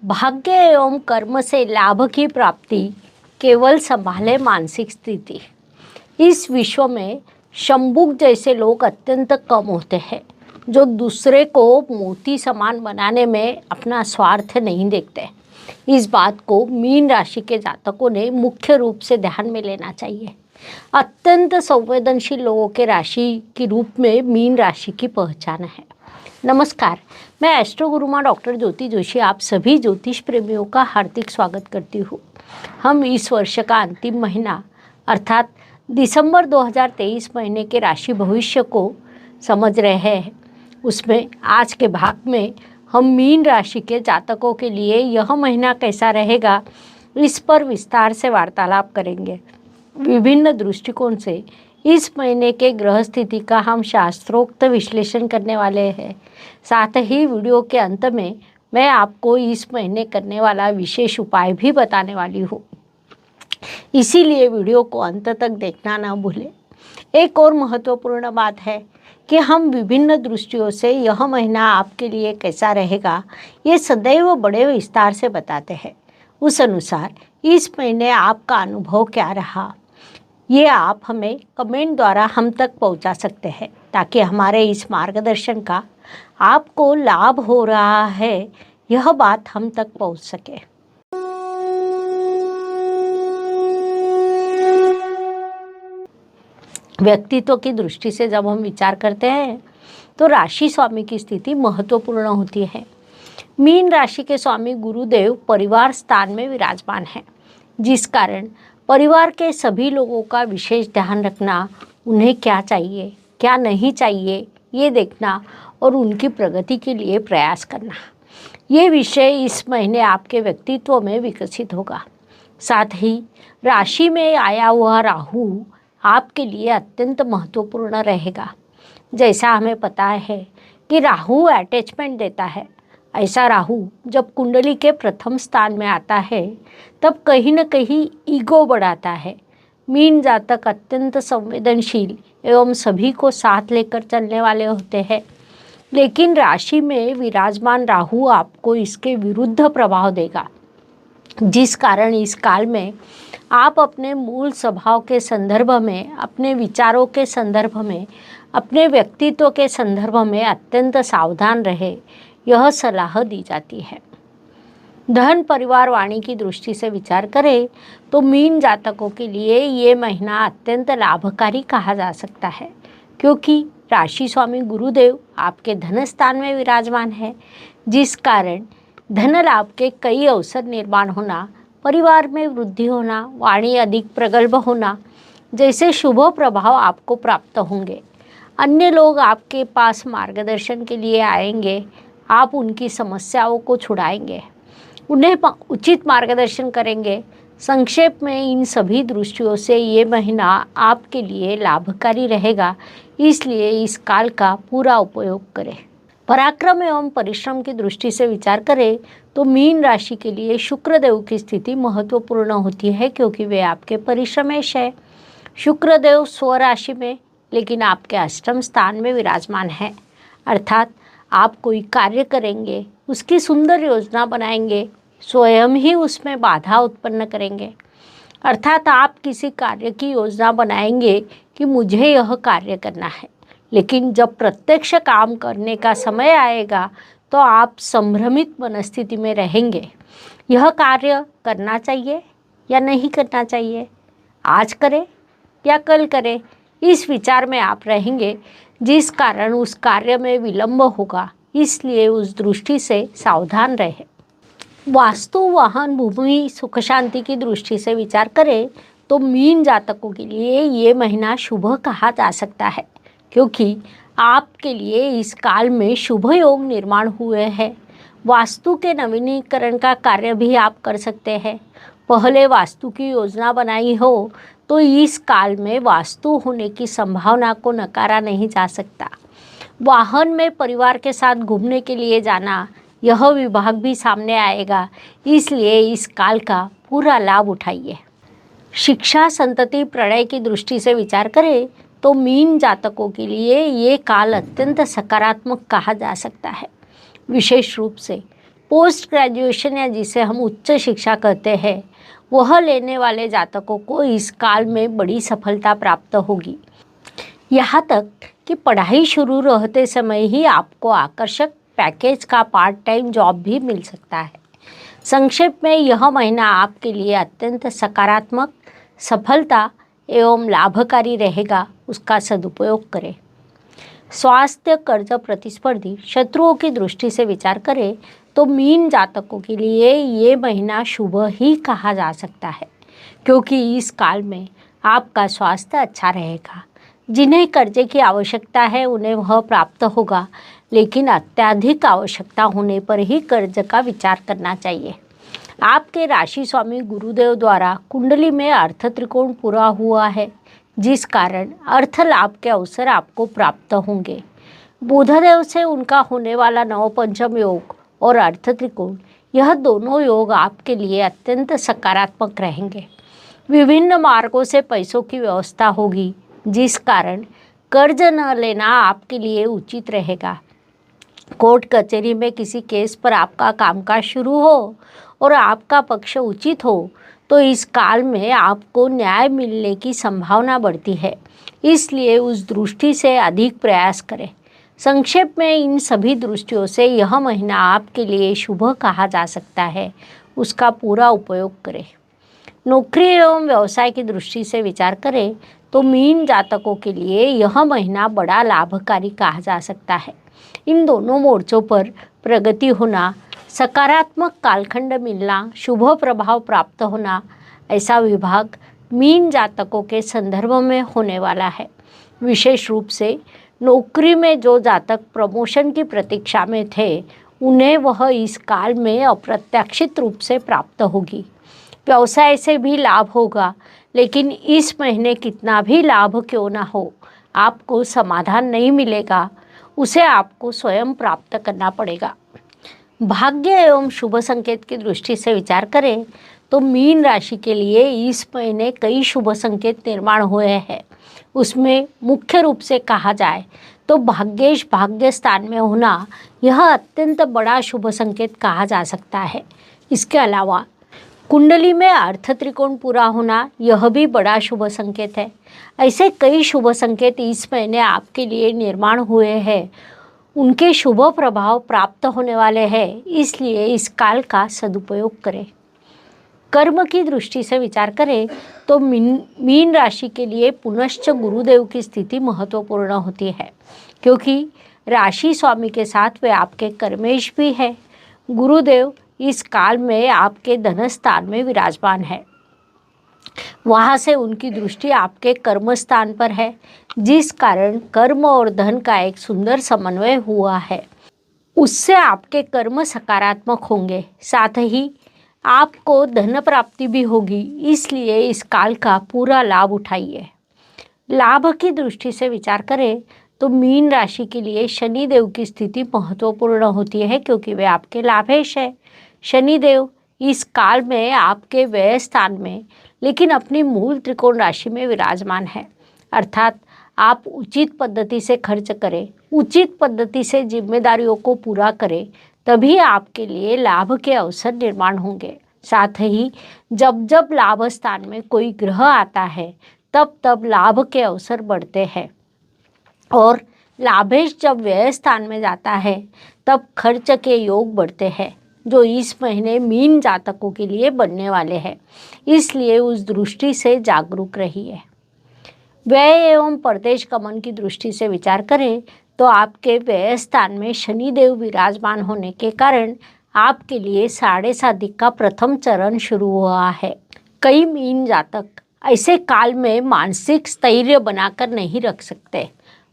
भाग्य एवं कर्म से लाभ की प्राप्ति केवल संभाले मानसिक स्थिति। इस विश्व में शंबुक जैसे लोग अत्यंत कम होते हैं जो दूसरे को मोती समान बनाने में अपना स्वार्थ नहीं देखते। इस बात को मीन राशि के जातकों ने मुख्य रूप से ध्यान में लेना चाहिए। अत्यंत संवेदनशील लोगों के राशि के रूप में मीन राशि की पहचान है। नमस्कार, मैं एस्ट्रो गुरुमा डॉक्टर ज्योति जोशी आप सभी ज्योतिष प्रेमियों का हार्दिक स्वागत करती हूँ। हम इस वर्ष का अंतिम महीना अर्थात दिसंबर 2023 महीने के राशि भविष्य को समझ रहे हैं। उसमें आज के भाग में हम मीन राशि के जातकों के लिए यह महीना कैसा रहेगा, इस पर विस्तार से वार्तालाप करेंगे। विभिन्न दृष्टिकोण से इस महीने के ग्रह स्थिति का हम शास्त्रोक्त विश्लेषण करने वाले हैं। साथ ही वीडियो के अंत में मैं आपको इस महीने करने वाला विशेष उपाय भी बताने वाली हूँ, इसीलिए वीडियो को अंत तक देखना ना भूलें। एक और महत्वपूर्ण बात है कि हम विभिन्न दृष्टियों से यह महीना आपके लिए कैसा रहेगा ये सदैव बड़े विस्तार से बताते हैं। उस अनुसार इस महीने आपका अनुभव क्या रहा, ये आप हमें कमेंट द्वारा हम तक पहुंचा सकते हैं, ताकि हमारे इस मार्गदर्शन का आपको लाभ हो रहा है यह बात हम तक पहुंच सके। व्यक्तित्व की दृष्टि से जब हम विचार करते हैं तो राशि स्वामी की स्थिति महत्वपूर्ण होती है। मीन राशि के स्वामी गुरुदेव परिवार स्थान में विराजमान है, जिस कारण परिवार के सभी लोगों का विशेष ध्यान रखना, उन्हें क्या चाहिए क्या नहीं चाहिए ये देखना और उनकी प्रगति के लिए प्रयास करना, ये विषय इस महीने आपके व्यक्तित्व में विकसित होगा। साथ ही राशि में आया हुआ राहु आपके लिए अत्यंत महत्वपूर्ण रहेगा। जैसा हमें पता है कि राहु अटैचमेंट देता है, ऐसा राहु जब कुंडली के प्रथम स्थान में आता है तब कहीं न कहीं ईगो बढ़ाता है। मीन जातक अत्यंत संवेदनशील एवं सभी को साथ लेकर चलने वाले होते हैं, लेकिन राशि में विराजमान राहु आपको इसके विरुद्ध प्रभाव देगा, जिस कारण इस काल में आप अपने मूल स्वभाव के संदर्भ में, अपने विचारों के संदर्भ में, अपने व्यक्तित्व के संदर्भ में अत्यंत सावधान रहे, यह सलाह दी जाती है। धन परिवार वाणी की दृष्टि से विचार करें तो मीन जातकों के लिए ये महीना अत्यंत लाभकारी कहा जा सकता है, क्योंकि राशि स्वामी गुरुदेव आपके धन स्थान में विराजमान है, जिस कारण धन लाभ के कई अवसर निर्माण होना, परिवार में वृद्धि होना, वाणी अधिक प्रगल्भ होना जैसे शुभ प्रभाव आपको प्राप्त होंगे। अन्य लोग आपके पास मार्गदर्शन के लिए आएंगे, आप उनकी समस्याओं को छुड़ाएंगे, उन्हें उचित मार्गदर्शन करेंगे। संक्षेप में इन सभी दृष्टियों से ये महीना आपके लिए लाभकारी रहेगा, इसलिए इस काल का पूरा उपयोग करें। पराक्रम एवं परिश्रम की दृष्टि से विचार करें तो मीन राशि के लिए शुक्रदेव की स्थिति महत्वपूर्ण होती है, क्योंकि वे आपके परिश्रमेश है। शुक्रदेव स्वराशि में लेकिन आपके अष्टम स्थान में विराजमान है, अर्थात आप कोई कार्य करेंगे, उसकी सुंदर योजना बनाएंगे, स्वयं ही उसमें बाधा उत्पन्न करेंगे। अर्थात आप किसी कार्य की योजना बनाएंगे कि मुझे यह कार्य करना है, लेकिन जब प्रत्यक्ष काम करने का समय आएगा तो आप संभ्रमित मनस्थिति में रहेंगे। यह कार्य करना चाहिए या नहीं करना चाहिए, आज करें या कल करें, इस विचार में आप रहेंगे, जिस कारण उस कार्य में विलंब होगा। इसलिए उस दृष्टि से सावधान रहे। वास्तु, वाहन, भूमि, सुख शांति की दृष्टि से विचार करें तो मीन जातकों के लिए ये महीना शुभ कहा जा सकता है, क्योंकि आपके लिए इस काल में शुभ योग निर्माण हुए हैं। वास्तु के नवीनीकरण का कार्य भी आप कर सकते हैं। पहले वास्तु की योजना बनाई हो तो इस काल में वास्तु होने की संभावना को नकारा नहीं जा सकता। वाहन में परिवार के साथ घूमने के लिए जाना, यह विभाग भी सामने आएगा, इसलिए इस काल का पूरा लाभ उठाइए। शिक्षा, संतति, प्रणय की दृष्टि से विचार करें तो मीन जातकों के लिए ये काल अत्यंत सकारात्मक कहा जा सकता है। विशेष रूप से पोस्ट ग्रेजुएशन या जिसे हम उच्च शिक्षा कहते हैं, वह लेने वाले जातकों को इस काल में बड़ी सफलता प्राप्त होगी। यहाँ तक कि पढ़ाई शुरू रहते समय ही आपको आकर्षक पैकेज का पार्ट टाइम जॉब भी मिल सकता है। संक्षेप में यह महीना आपके लिए अत्यंत सकारात्मक, सफलता एवं लाभकारी रहेगा, उसका सदुपयोग करें। स्वास्थ्य, कर्ज, प्रतिस्पर्धी, शत्रुओं की दृष्टि से विचार करें तो मीन जातकों के लिए ये महीना शुभ ही कहा जा सकता है, क्योंकि इस काल में आपका स्वास्थ्य अच्छा रहेगा। जिन्हें कर्जे की आवश्यकता है उन्हें वह प्राप्त होगा, लेकिन अत्यधिक आवश्यकता होने पर ही कर्ज का विचार करना चाहिए। आपके राशि स्वामी गुरुदेव द्वारा कुंडली में अर्थ त्रिकोण पूरा हुआ है, जिस कारण अर्थ लाभ के अवसर आपको प्राप्त होंगे। बुधदेव से उनका होने वाला नवपंचम योग और अर्थ त्रिकोण, यह दोनों योग आपके लिए अत्यंत सकारात्मक रहेंगे। विभिन्न मार्गों से पैसों की व्यवस्था होगी, जिस कारण कर्ज न लेना आपके लिए उचित रहेगा। कोर्ट कचहरी में किसी केस पर आपका कामकाज शुरू हो और आपका पक्ष उचित हो तो इस काल में आपको न्याय मिलने की संभावना बढ़ती है, इसलिए उस दृष्टि से अधिक प्रयास करें। संक्षेप में इन सभी दृष्टियों से यह महीना आपके लिए शुभ कहा जा सकता है, उसका पूरा उपयोग करें। नौकरी एवं व्यवसाय की दृष्टि से विचार करें तो मीन जातकों के लिए यह महीना बड़ा लाभकारी कहा जा सकता है। इन दोनों मोर्चों पर प्रगति होना, सकारात्मक कालखंड मिलना, शुभ प्रभाव प्राप्त होना, ऐसा विभाग मीन जातकों के संदर्भ में होने वाला है। विशेष रूप से नौकरी में जो जातक प्रमोशन की प्रतीक्षा में थे, उन्हें वह इस काल में अप्रत्याशित रूप से प्राप्त होगी। व्यवसाय से भी लाभ होगा, लेकिन इस महीने कितना भी लाभ क्यों ना हो, आपको समाधान नहीं मिलेगा, उसे आपको स्वयं प्राप्त करना पड़ेगा। भाग्य एवं शुभ संकेत की दृष्टि से विचार करें तो मीन राशि के लिए इस महीने कई शुभ संकेत निर्माण हुए हैं। उसमें मुख्य रूप से कहा जाए तो भाग्येश भाग्य स्थान में होना, यह अत्यंत बड़ा शुभ संकेत कहा जा सकता है। इसके अलावा कुंडली में अर्थ त्रिकोण पूरा होना, यह भी बड़ा शुभ संकेत है। ऐसे कई शुभ संकेत इस महीने आपके लिए निर्माण हुए हैं, उनके शुभ प्रभाव प्राप्त होने वाले हैं, इसलिए इस काल का सदुपयोग करें। कर्म की दृष्टि से विचार करें तो मीन राशि के लिए पुनश्च गुरुदेव की स्थिति महत्वपूर्ण होती है, क्योंकि राशि स्वामी के साथ वे आपके कर्मेश भी है। गुरुदेव इस काल में आपके धन स्थान में विराजमान है, वहाँ से उनकी दृष्टि आपके कर्म स्थान पर है, जिस कारण कर्म और धन का एक सुंदर समन्वय हुआ है। उससे आपके कर्म सकारात्मक होंगे, साथ ही आपको धन प्राप्ति भी होगी, इसलिए इस काल का पूरा लाभ उठाइए। लाभ की दृष्टि से विचार करें तो मीन राशि के लिए शनिदेव की स्थिति महत्वपूर्ण होती है, क्योंकि वे आपके लाभेश है। शनिदेव इस काल में आपके व्यय स्थान में, लेकिन अपनी मूल त्रिकोण राशि में विराजमान है, अर्थात आप उचित पद्धति से खर्च करें, उचित पद्धति से जिम्मेदारियों को पूरा करें, तभी आपके लिए लाभ के अवसर निर्माण होंगे। साथ ही जब जब लाभ स्थान में कोई ग्रह आता है, तब तब लाभ के अवसर बढ़ते हैं, और लाभेश जब व्यय स्थान में जाता है, तब खर्च के योग बढ़ते हैं, जो इस महीने मीन जातकों के लिए बनने वाले हैं। इसलिए उस दृष्टि से जागरूक रहिए। व्यय एवं परदेश गमन की दृष्टि से विचार करें तो आपके व्यय स्थान में शनिदेव विराजमान होने के कारण आपके लिए 7.5 का प्रथम चरण शुरू हुआ है। कई मीन जातक ऐसे काल में मानसिक स्थैर्य बनाकर नहीं रख सकते।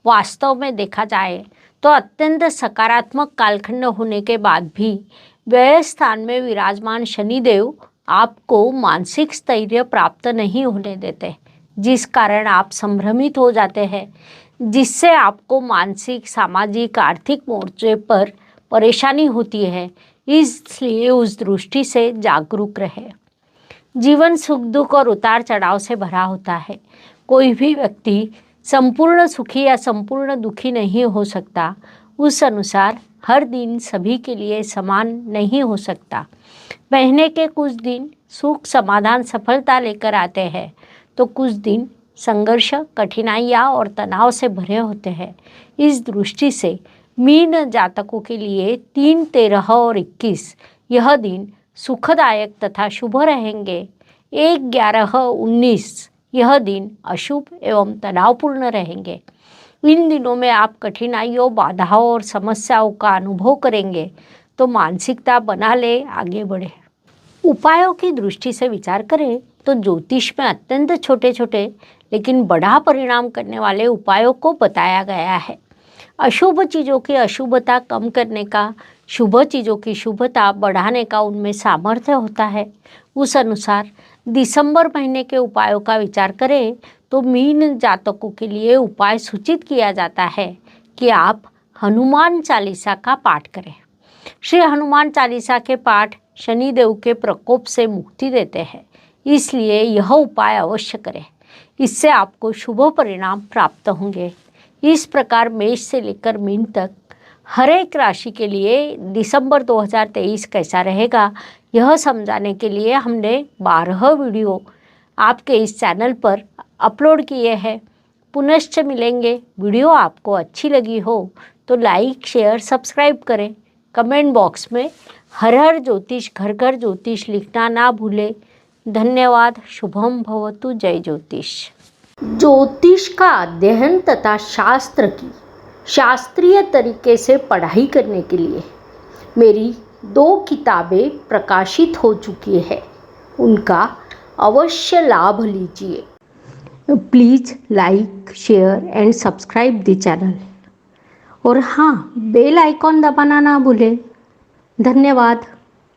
वास्तव में देखा जाए तो अत्यंत सकारात्मक कालखंड होने के बाद भी व्यय स्थान में विराजमान शनिदेव आपको मानसिक स्थैर्य प्राप्त नहीं होने देते, जिस कारण आप संभ्रमित हो जाते हैं, जिससे आपको मानसिक, सामाजिक, आर्थिक मोर्चे पर परेशानी होती है। इसलिए उस दृष्टि से जागरूक रहे। जीवन सुख दुख और उतार चढ़ाव से भरा होता है। कोई भी व्यक्ति संपूर्ण सुखी या संपूर्ण दुखी नहीं हो सकता। उस अनुसार हर दिन सभी के लिए समान नहीं हो सकता। महीने के कुछ दिन सुख, समाधान, सफलता लेकर आते हैं तो कुछ दिन संघर्ष, कठिनाइयाँ और तनाव से भरे होते हैं। इस दृष्टि से मीन जातकों के लिए 3, 13 और 21 यह दिन सुखदायक तथा शुभ रहेंगे। 1, 11, 19 यह दिन अशुभ एवं तनावपूर्ण रहेंगे। इन दिनों में आप कठिनाइयों, बाधाओं और समस्याओं का अनुभव करेंगे, तो मानसिकता बना ले, आगे बढ़े। उपायों की दृष्टि से विचार करें तो ज्योतिष में अत्यंत छोटे छोटे लेकिन बड़ा परिणाम करने वाले उपायों को बताया गया है। अशुभ चीज़ों की अशुभता कम करने का, शुभ चीज़ों की शुभता बढ़ाने का उनमें सामर्थ्य होता है। उस अनुसार दिसंबर महीने के उपायों का विचार करें तो मीन जातकों के लिए उपाय सूचित किया जाता है कि आप हनुमान चालीसा का पाठ करें। श्री हनुमान चालीसा के पाठ शनिदेव के प्रकोप से मुक्ति देते हैं, इसलिए यह उपाय अवश्य करें। इससे आपको शुभ परिणाम प्राप्त होंगे। इस प्रकार मेष से लेकर मीन तक हर एक राशि के लिए दिसंबर 2023 कैसा रहेगा, यह समझाने के लिए हमने 12 वीडियो आपके इस चैनल पर अपलोड किए हैं। पुनश्च मिलेंगे। वीडियो आपको अच्छी लगी हो तो लाइक, शेयर, सब्सक्राइब करें। कमेंट बॉक्स में हर हर ज्योतिष, घर घर ज्योतिष लिखना ना भूलें। धन्यवाद। शुभम भवतु। जय ज्योतिष। ज्योतिष का अध्ययन तथा शास्त्र की शास्त्रीय तरीके से पढ़ाई करने के लिए मेरी 2 किताबें प्रकाशित हो चुकी है, उनका अवश्य लाभ लीजिए। Please like, share and subscribe the channel. और हाँ, बेल आइकॉन दबाना ना भूलें। धन्यवाद।